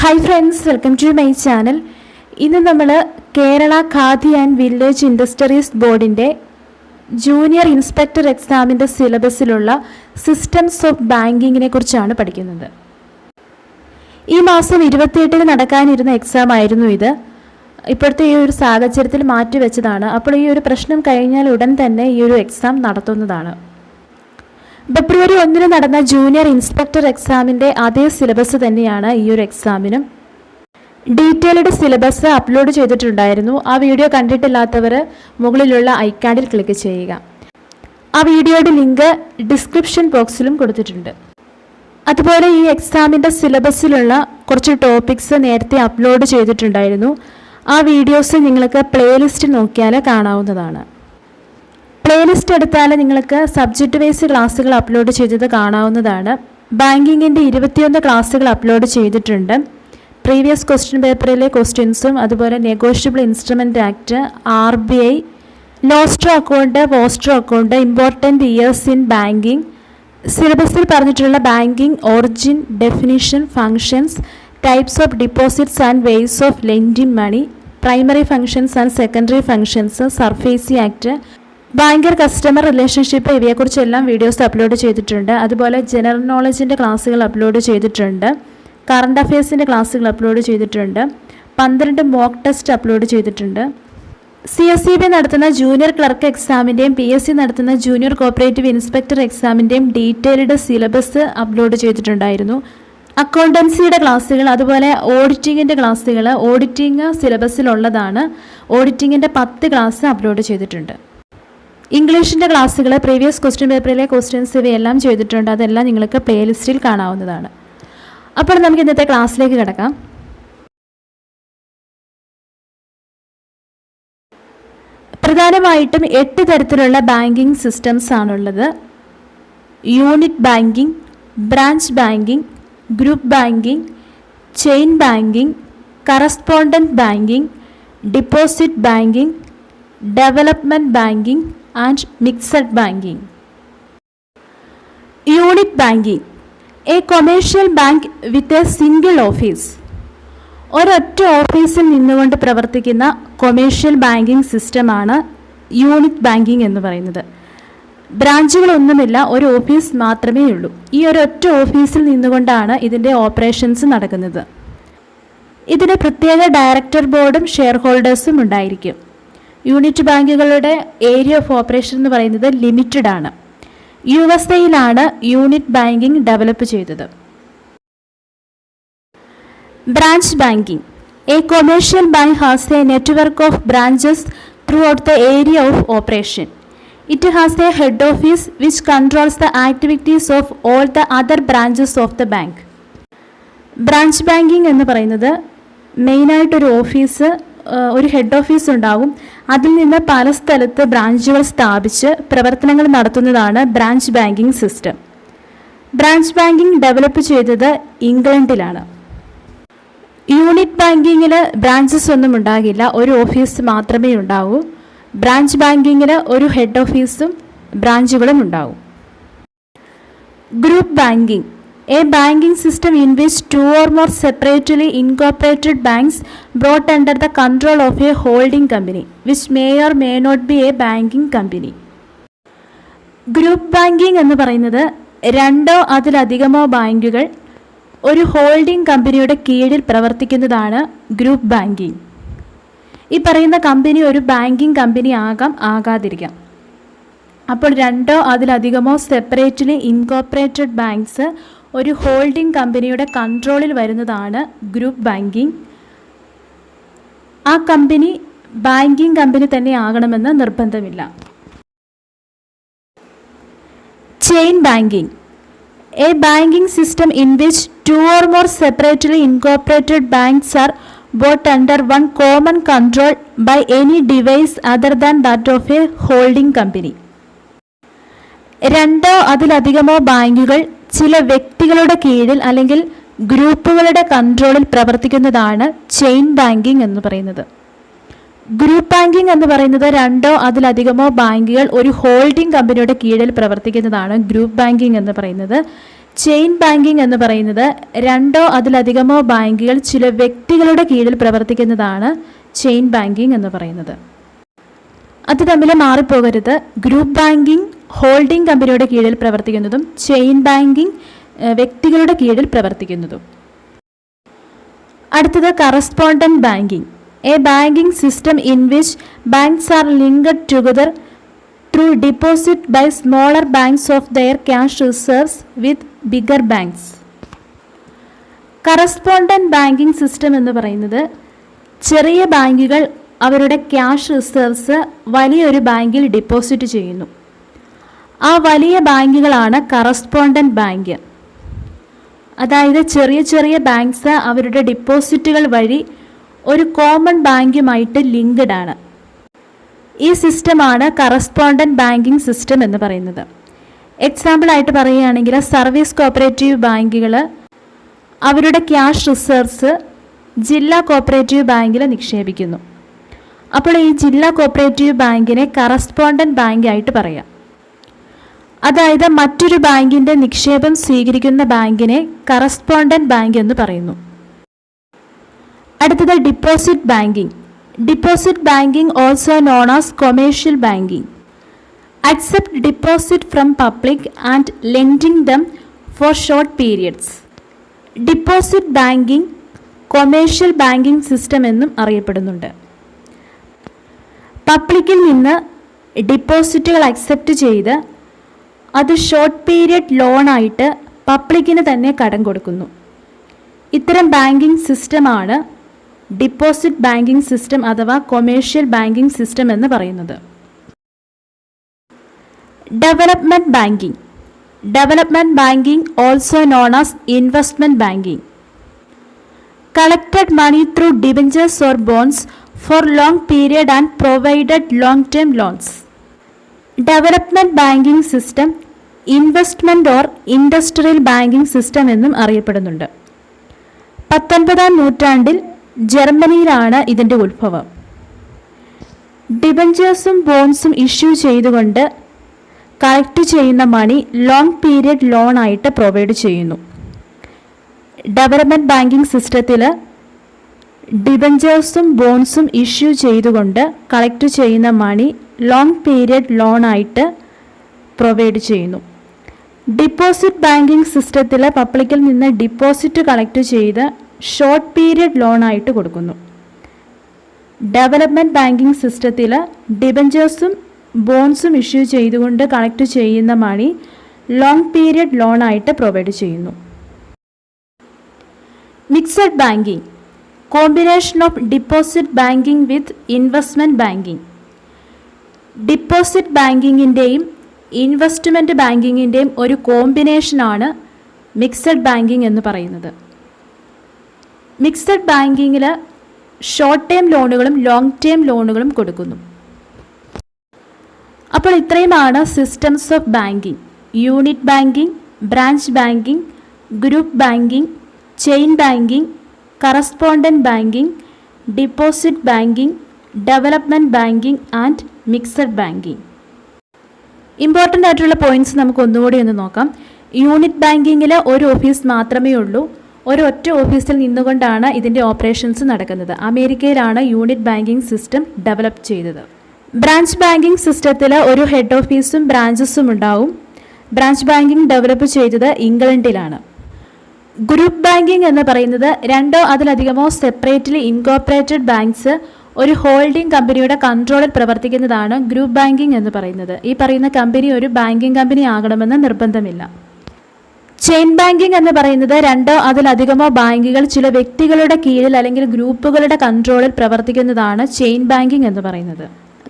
Hi friends, welcome to my channel. ഇന്ന് നമ്മൾ Kerala Khadi and village industries ബോർഡിൻ്റെ ജൂനിയർ ഇൻസ്പെക്ടർ എക്സാമിൻ്റെ സിലബസിലുള്ള സിസ്റ്റംസ് ഓഫ് ബാങ്കിങ്ങിനെ കുറിച്ചാണ് പഠിക്കുന്നത്. ഈ മാസം 28-ന് നടക്കാനിരുന്ന എക്സാം ആയിരുന്നു ഇത്. ഇപ്പോഴത്തെ ഈ ഒരു സാഹചര്യത്തിൽ മാറ്റിവെച്ചതാണ്. അപ്പോൾ ഈ ഒരു പ്രശ്നം കഴിഞ്ഞാൽ ഉടൻ തന്നെ ഈ ഒരു എക്സാം നടത്തുന്നതാണ്. ഫെബ്രുവരി 1-ന് നടന്ന ജൂനിയർ ഇൻസ്പെക്ടർ എക്സാമിൻ്റെ അതേ സിലബസ് തന്നെയാണ് ഈ ഒരു എക്സാമിനും. ഡീറ്റെയിൽഡ് സിലബസ് അപ്ലോഡ് ചെയ്തിട്ടുണ്ടായിരുന്നു. ആ വീഡിയോ കണ്ടിട്ടില്ലാത്തവർ മുകളിലുള്ള ഐക്കാർഡിൽ ക്ലിക്ക് ചെയ്യുക. ആ വീഡിയോയുടെ ലിങ്ക് ഡിസ്ക്രിപ്ഷൻ ബോക്സിലും കൊടുത്തിട്ടുണ്ട്. അതുപോലെ ഈ എക്സാമിൻ്റെ സിലബസിലുള്ള കുറച്ച് ടോപ്പിക്സ് നേരത്തെ അപ്ലോഡ് ചെയ്തിട്ടുണ്ടായിരുന്നു. ആ വീഡിയോസ് നിങ്ങൾക്ക് പ്ലേലിസ്റ്റ് നോക്കിയാൽ കാണാവുന്നതാണ്. പ്ലേലിസ്റ്റ് എടുത്താൽ നിങ്ങൾക്ക് സബ്ജക്റ്റ് വൈസ് ക്ലാസ്സുകൾ അപ്ലോഡ് ചെയ്തത് കാണാവുന്നതാണ്. ബാങ്കിങ്ങിൻ്റെ 21 ക്ലാസ്സുകൾ അപ്ലോഡ് ചെയ്തിട്ടുണ്ട്. പ്രീവിയസ് ക്വസ്റ്റ്യൻ പേപ്പറിലെ ക്വസ്റ്റ്യൻസും അതുപോലെ negotiable instrument act, RBI, nostro account, vostro account, important years in banking, സിലബസിൽ പറഞ്ഞിട്ടുള്ള banking origin, definition, functions, types of deposits and ways of lending money, primary functions and secondary functions, SARFAESI act, banker customer relationship, ഇവയെക്കുറിച്ചെല്ലാം videos upload ചെയ്തിട്ടുണ്ട്. അതുപോലെ general നോളജിൻ്റെ ക്ലാസ്സുകൾ upload ചെയ്തിട്ടുണ്ട്. Current അഫയേഴ്സിൻ്റെ ക്ലാസ്സുകൾ upload ചെയ്തിട്ടുണ്ട്. 12 mock test upload ചെയ്തിട്ടുണ്ട്. CSEB നടത്തുന്ന junior clerk എക്സാമിൻ്റെയും PSC നടത്തുന്ന ജൂനിയർ കോപ്പറേറ്റീവ് ഇൻസ്പെക്ടർ എക്സാമിൻ്റെയും ഡീറ്റെയിൽഡ് സിലബസ് അപ്ലോഡ് ചെയ്തിട്ടുണ്ടായിരുന്നു. അക്കൗണ്ടൻസിയുടെ ക്ലാസ്സുകൾ, അതുപോലെ ഓഡിറ്റിങ്ങിൻ്റെ ക്ലാസ്സുകൾ ഓഡിറ്റിംഗ് സിലബസിലുള്ളതാണ്. ഓഡിറ്റിങ്ങിൻ്റെ 10 ക്ലാസ് അപ്ലോഡ് ചെയ്തിട്ടുണ്ട്. ഇംഗ്ലീഷിൻ്റെ ക്ലാസ്സുകൾ പ്രീവിയസ് ക്വസ്റ്റ്യൻ പേപ്പറിലെ ക്വസ്റ്റ്യൻസ് ഇവയെല്ലാം ചെയ്തിട്ടുണ്ട്. അതെല്ലാം നിങ്ങൾക്ക് പ്ലേലിസ്റ്റിൽ കാണാവുന്നതാണ്. അപ്പോൾ നമുക്ക് ഇന്നത്തെ ക്ലാസ്സിലേക്ക് കിടക്കാം. പ്രധാനമായിട്ടും 8 തരത്തിലുള്ള ബാങ്കിങ് സിസ്റ്റംസ് ആണുള്ളത്. Unit banking, branch banking, group banking, chain banking, correspondent banking, deposit banking, development banking and mixed banking. Unit banking, a commercial bank with a single office. ഒരൊറ്റ ഓഫീസിൽ നിന്നുകൊണ്ട് പ്രവർത്തിക്കുന്ന കൊമേഴ്ഷ്യൽ ബാങ്കിങ് സിസ്റ്റമാണ് യൂണിറ്റ് ബാങ്കിങ് എന്ന് പറയുന്നത്. ബ്രാഞ്ചുകളൊന്നുമില്ല, ഒരു office മാത്രമേ ഉള്ളൂ. ഈ ഒരൊറ്റ ഓഫീസിൽ നിന്നുകൊണ്ടാണ് ഇതിൻ്റെ ഓപ്പറേഷൻസ് നടക്കുന്നത്. ഇതിന് പ്രത്യേക ഡയറക്ടർ ബോർഡും ഷെയർ ഹോൾഡേഴ്സും ഉണ്ടായിരിക്കും. യൂണിറ്റ് ബാങ്കുകളുടെ ഏരിയ ഓഫ് ഓപ്പറേഷൻ എന്ന് പറയുന്നത് ലിമിറ്റഡ് ആണ്. USA യൂണിറ്റ് ബാങ്കിങ് ഡെവലപ്പ് ചെയ്തത്. Branch banking, A commercial bank has A network of branches through out the area of operation. It has A head office which controls the activities of all the other branches of the bank. Branch banking എന്ന് പറയുന്നത് മെയിനായിട്ടൊരു office, ഒരു head office ഉണ്ടാകും. അതിൽ നിന്ന് പല സ്ഥലത്ത് ബ്രാഞ്ചുകൾ സ്ഥാപിച്ച് പ്രവർത്തനങ്ങൾ നടത്തുന്നതാണ് branch banking system. Branch banking develop ചെയ്തത് ഇംഗ്ലണ്ടിലാണ്. യൂണിറ്റ് ബാങ്കിങ്ങിൽ ബ്രാഞ്ചസ് ഒന്നും ഉണ്ടാകില്ല, ഒരു ഓഫീസ് മാത്രമേ ഉണ്ടാകൂ. ബ്രാഞ്ച് ബാങ്കിങ്ങിൽ ഒരു ഹെഡ് ഓഫീസും ബ്രാഞ്ചുകളും ഉണ്ടാകും. Group banking, a banking system in which 2 or more separately incorporated banks brought under the control of a holding company which may or may not be a banking company. Group banking എന്ന് പറയുന്നത് 2 or അതിലധികമോ ബാങ്കുകൾ ഒരു holding കമ്പനിയുടെ കീഴിൽ പ്രവർത്തിക്കുന്നതാണ് group banking. ഈ പറയുന്ന company ഒരു ബാങ്കിങ് കമ്പനി ആകാം, ആകാതിരിക്കാം. അപ്പോൾ 2 or അതിലധികമോ സെപ്പറേറ്റ്ലി ഇൻകോർപ്പറേറ്റഡ് ബാങ്ക്സ് ഒരു ഹോൾഡിംഗ് കമ്പനിയുടെ കൺട്രോളിൽ വരുന്നതാണ് ഗ്രൂപ്പ് ബാങ്കിങ്. ആ കമ്പനി ബാങ്കിങ് കമ്പനി തന്നെ ആകണമെന്ന് നിർബന്ധമില്ല. Chain banking, A banking system in which 2 or more separately incorporated banks are brought under one common control by any device other than that of a holding company. 2 or അതിലധികമോ ബാങ്കുകൾ ചില വ്യക്തികളുടെ കീഴിൽ അല്ലെങ്കിൽ ഗ്രൂപ്പുകളുടെ കൺട്രോളിൽ പ്രവർത്തിക്കുന്നതാണ് ചെയിൻ ബാങ്കിങ് എന്ന് പറയുന്നത്. ഗ്രൂപ്പ് ബാങ്കിങ് എന്ന് പറയുന്നത് 2 or അതിലധികമോ ബാങ്കുകൾ ഒരു ഹോൾഡിംഗ് കമ്പനിയുടെ കീഴിൽ പ്രവർത്തിക്കുന്നതാണ് ഗ്രൂപ്പ് ബാങ്കിങ് എന്ന് പറയുന്നത്. ചെയിൻ ബാങ്കിംഗ് എന്ന് പറയുന്നത് രണ്ടോ അതിലധികമോ ബാങ്കുകൾ ചില വ്യക്തികളുടെ കീഴിൽ പ്രവർത്തിക്കുന്നതാണ് ചെയിൻ ബാങ്കിംഗ് എന്ന് പറയുന്നത്. അത് തമ്മിൽ മാറിപ്പോകരുത്. ഗ്രൂപ്പ് ബാങ്കിംഗ് ഹോൾഡിംഗ് കമ്പനിയുടെ കീഴിൽ പ്രവർത്തിക്കുന്നതും ചെയിൻ ബാങ്കിംഗ് വ്യക്തികളുടെ കീഴിൽ പ്രവർത്തിക്കുന്നതും. അടുത്തത് correspondent banking. A banking system in which banks are linked together through deposit by smaller banks of their cash reserves with bigger banks. Correspondent banking system എന്ന് പറയുന്നത് ചെറിയ ബാങ്കുകൾ അവരുടെ ക്യാഷ് റിസർവ്സ് വലിയൊരു ബാങ്കിൽ ഡിപ്പോസിറ്റ് ചെയ്യുന്നു. ആ വലിയ ബാങ്കുകളാണ് കറസ്പോണ്ടന്റ് ബാങ്ക്. അതായത് ചെറിയ ചെറിയ ബാങ്ക്സ് അവരുടെ ഡിപ്പോസിറ്റുകൾ വഴി ഒരു കോമൺ ബാങ്കുമായിട്ട് ലിങ്ക്ഡ് ആണ്. ഈ സിസ്റ്റമാണ് കറസ്പോണ്ടന്റ് ബാങ്കിംഗ് സിസ്റ്റം എന്ന് പറയുന്നത്. എക്സാമ്പിളായിട്ട് പറയുകയാണെങ്കിൽ സർവീസ് കോപ്പറേറ്റീവ് ബാങ്കുകൾ അവരുടെ ക്യാഷ് റിസർവ്സ് ജില്ലാ കോപ്പറേറ്റീവ് ബാങ്കിൽ നിക്ഷേപിക്കുന്നു. അപ്പോൾ ഈ ജില്ലാ കോപ്പറേറ്റീവ് ബാങ്കിനെ കറസ്പോണ്ടന്റ് ബാങ്ക് ആയിട്ട് പറയാം. അതായത് മറ്റൊരു ബാങ്കിൻ്റെ നിക്ഷേപം സ്വീകരിക്കുന്ന ബാങ്കിനെ കറസ്പോണ്ടന്റ് ബാങ്ക് എന്ന് പറയുന്നു. അടുത്തത് deposit banking. Deposit banking also known as commercial banking. Accept deposit from public and lending them for short periods. Deposit banking commercial banking system എന്നും അറിയപ്പെടുന്നുണ്ട്. പബ്ലിക്കിൽ നിന്ന് ഡിപ്പോസിറ്റുകൾ അക്സെപ്റ്റ് ചെയ്ത് അത് ഷോർട്ട് പീരിയഡ് ലോണായിട്ട് പബ്ലിക്കിന് തന്നെ കടം കൊടുക്കുന്നു. ഇത്തരം ബാങ്കിംഗ് സിസ്റ്റമാണ് ഡിപ്പോസിറ്റ് ബാങ്കിംഗ് സിസ്റ്റം അഥവാ കൊമേഴ്ഷ്യൽ ബാങ്കിംഗ് സിസ്റ്റം എന്ന് പറയുന്നത്. Development banking. Development banking also known as investment banking. Collected money through debentures or bonds for long period and provided long term loans. Development banking system investment or industrial banking system എന്നും അറിയപ്പെടുന്നുണ്ട്. 19-ാം നൂറ്റാണ്ടിൽ ജർമ്മനിയിലാണ് ഇതിൻ്റെ ഉത്ഭവം. ഡിബഞ്ചേഴ്സും ബോൺസും issue ചെയ്തുകൊണ്ട് collect ചെയ്യുന്ന money long period ലോണായിട്ട് provide ചെയ്യുന്നു. Development banking സിസ്റ്റത്തിൽ ഡിബഞ്ചേഴ്സും ബോൺസും ഇഷ്യൂ ചെയ്തുകൊണ്ട് കളക്ട് ചെയ്യുന്ന മണി ലോങ് പീരിയഡ് ലോണായിട്ട് പ്രൊവൈഡ് ചെയ്യുന്നു. ഡിപ്പോസിറ്റ് ബാങ്കിംഗ് സിസ്റ്റത്തിൽ പബ്ലിക്കിൽ നിന്ന് ഡിപ്പോസിറ്റ് കളക്ട് ചെയ്ത് ഷോർട്ട് പീരിയഡ് ലോണായിട്ട് കൊടുക്കുന്നു. ഡെവലപ്മെൻറ്റ് ബാങ്കിംഗ് സിസ്റ്റത്തിൽ ഡിബഞ്ചേഴ്സും ബോൺസും ഇഷ്യൂ ചെയ്തുകൊണ്ട് കളക്ട് ചെയ്യുന്ന മണി ലോങ് പീരിയഡ് ലോണായിട്ട് പ്രൊവൈഡ് ചെയ്യുന്നു. Mixed banking. Combination of deposit banking with investment banking. Deposit ബാങ്കിങ്ങിൻ്റെയും ഇൻവെസ്റ്റ്മെൻറ്റ് ബാങ്കിങ്ങിൻ്റെയും ഒരു കോമ്പിനേഷനാണ് മിക്സഡ് ബാങ്കിംഗ് എന്ന് പറയുന്നത്. മിക്സഡ് ബാങ്കിങ്ങിൽ ഷോർട്ട് ടേം ലോണുകളും ലോങ് ടേം ലോണുകളും കൊടുക്കുന്നു. അപ്പോൾ ഇത്രയുമാണ് systems of banking. Unit banking, branch banking, group banking, chain banking, correspondent banking, deposit banking, development banking and mixed banking. Important ആയിട്ടുള്ള പോയിന്റ്സ് നമുക്ക് ഒന്നുകൂടി ഒന്ന് നോക്കാം. യൂണിറ്റ് ബാങ്കിങ്ങിൽ ഒരു ഓഫീസ് മാത്രമേ ഉള്ളൂ. ഒരൊറ്റ ഓഫീസിൽ നിന്നുകൊണ്ടാണ് ഇതിൻ്റെ ഓപ്പറേഷൻസ് നടക്കുന്നത്. അമേരിക്കയിലാണ് യൂണിറ്റ് ബാങ്കിംഗ് സിസ്റ്റം ഡെവലപ്പ് ചെയ്തത്. ബ്രാഞ്ച് ബാങ്കിംഗ് സിസ്റ്റത്തിൽ ഒരു ഹെഡ് ഓഫീസും ബ്രാഞ്ചസും ഉണ്ടാവും. ബ്രാഞ്ച് ബാങ്കിംഗ് ഡെവലപ്പ് ചെയ്തത് ഇംഗ്ലണ്ടിലാണ്. ഗ്രൂപ്പ് ബാങ്കിംഗ് എന്ന് പറയുന്നത് രണ്ടോ അതിലധികമോ സെപ്പറേറ്റ്ലി ഇൻകോർപ്പറേറ്റഡ് ബാങ്ക്സ് ഒരു ഹോൾഡിംഗ് കമ്പനിയുടെ കൺട്രോളിൽ പ്രവർത്തിക്കുന്നതാണ് ഗ്രൂപ്പ് ബാങ്കിംഗ് എന്ന് പറയുന്നത്. ഈ പറയുന്ന കമ്പനി ഒരു ബാങ്കിംഗ് കമ്പനി ആകണമെന്ന് നിർബന്ധമില്ല. ചെയിൻ ബാങ്കിംഗ് എന്ന് പറയുന്നത് രണ്ടോ അതിലധികമോ ബാങ്കുകൾ ചില വ്യക്തികളുടെ കീഴിൽ അല്ലെങ്കിൽ ഗ്രൂപ്പുകളുടെ കൺട്രോളിൽ പ്രവർത്തിക്കുന്നതാണ് ചെയിൻ ബാങ്കിംഗ് എന്ന് പറയുന്നത്.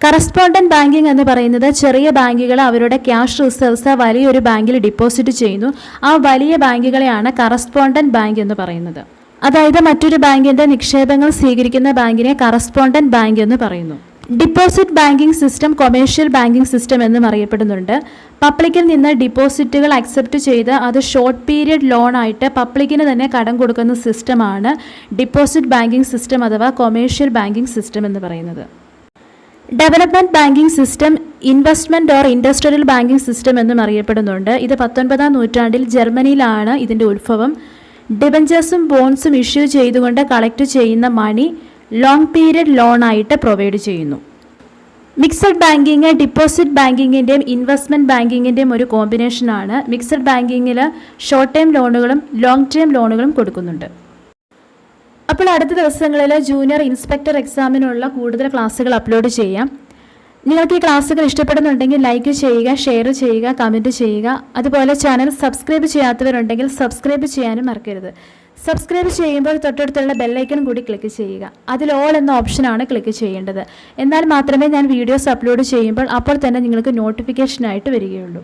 കറസ്പോണ്ടന്റ് ബാങ്കിംഗ് എന്ന് പറയുന്നത് ചെറിയ ബാങ്കുകൾ അവരുടെ ക്യാഷ് റിസർവ്സ് വലിയൊരു ബാങ്കിൽ ഡിപ്പോസിറ്റ് ചെയ്യുന്നു. ആ വലിയ ബാങ്കുകളെയാണ് കറസ്പോണ്ടന്റ് ബാങ്ക് എന്ന് പറയുന്നത്. അതായത് മറ്റൊരു ബാങ്കിൻ്റെ നിക്ഷേപങ്ങൾ സ്വീകരിക്കുന്ന ബാങ്കിനെ കറസ്പോണ്ടന്റ് ബാങ്ക് എന്ന് പറയുന്നു. Deposit banking system commercial banking system എന്നും അറിയപ്പെടുന്നുണ്ട്. പബ്ലിക്കിൽ നിന്ന് ഡിപ്പോസിറ്റുകൾ അക്സെപ്റ്റ് ചെയ്ത് അത് ഷോർട്ട് പീരിയഡ് ലോണായിട്ട് പബ്ലിക്കിന് തന്നെ കടം കൊടുക്കുന്ന സിസ്റ്റമാണ് ഡിപ്പോസിറ്റ് ബാങ്കിംഗ് സിസ്റ്റം അഥവാ കൊമേഴ്ഷ്യൽ ബാങ്കിംഗ് സിസ്റ്റം എന്ന് പറയുന്നത്. Development banking system investment or industrial banking system എന്നും അറിയപ്പെടുന്നുണ്ട്. ഇത് 19-ാം നൂറ്റാണ്ടിൽ ജർമ്മനിയിലാണ് ഇതിൻ്റെ ഉത്ഭവം. ഡിബഞ്ചേഴ്സും ബോൺസും ഇഷ്യൂ ചെയ്തുകൊണ്ട് കളക്ട് ചെയ്യുന്ന മണി ലോങ് പീരിയഡ് ലോണായിട്ട് പ്രൊവൈഡ് ചെയ്യുന്നു. മിക്സഡ് ബാങ്കിങ് ഡിപ്പോസിറ്റ് ബാങ്കിങ്ങിൻ്റെയും ഇൻവെസ്റ്റ്മെൻറ്റ് ബാങ്കിങ്ങിൻ്റെയും ഒരു കോമ്പിനേഷനാണ്. മിക്സഡ് ബാങ്കിങ്ങിൽ ഷോർട്ട് ടൈം ലോണുകളും ലോങ് ടൈം ലോണുകളും കൊടുക്കുന്നുണ്ട്. അപ്പോൾ അടുത്ത ദിവസങ്ങളിൽ ജൂനിയർ ഇൻസ്പെക്ടർ എക്സാമിനുള്ള കൂടുതൽ ക്ലാസ്സുകൾ അപ്ലോഡ് ചെയ്യാം. നിങ്ങൾക്ക് ഈ ക്ലാസ്സുകൾ ഇഷ്ടപ്പെടുന്നുണ്ടെങ്കിൽ ലൈക്ക് ചെയ്യുക, ഷെയർ ചെയ്യുക, കമൻറ്റ് ചെയ്യുക. അതുപോലെ ചാനൽ സബ്സ്ക്രൈബ് ചെയ്യാത്തവരുണ്ടെങ്കിൽ സബ്സ്ക്രൈബ് ചെയ്യാനും മറക്കരുത്. സബ്സ്ക്രൈബ് ചെയ്യുമ്പോൾ തൊട്ടടുത്തുള്ള ബെല്ലൈക്കൺ കൂടി ക്ലിക്ക് ചെയ്യുക. അതിൽ ഓൾ എന്ന ഓപ്ഷനാണ് ക്ലിക്ക് ചെയ്യേണ്ടത്. എന്നാൽ മാത്രമേ ഞാൻ വീഡിയോസ് അപ്ലോഡ് ചെയ്യുമ്പോൾ അപ്പോൾ തന്നെ നിങ്ങൾക്ക് നോട്ടിഫിക്കേഷനായിട്ട് വരികയുള്ളൂ.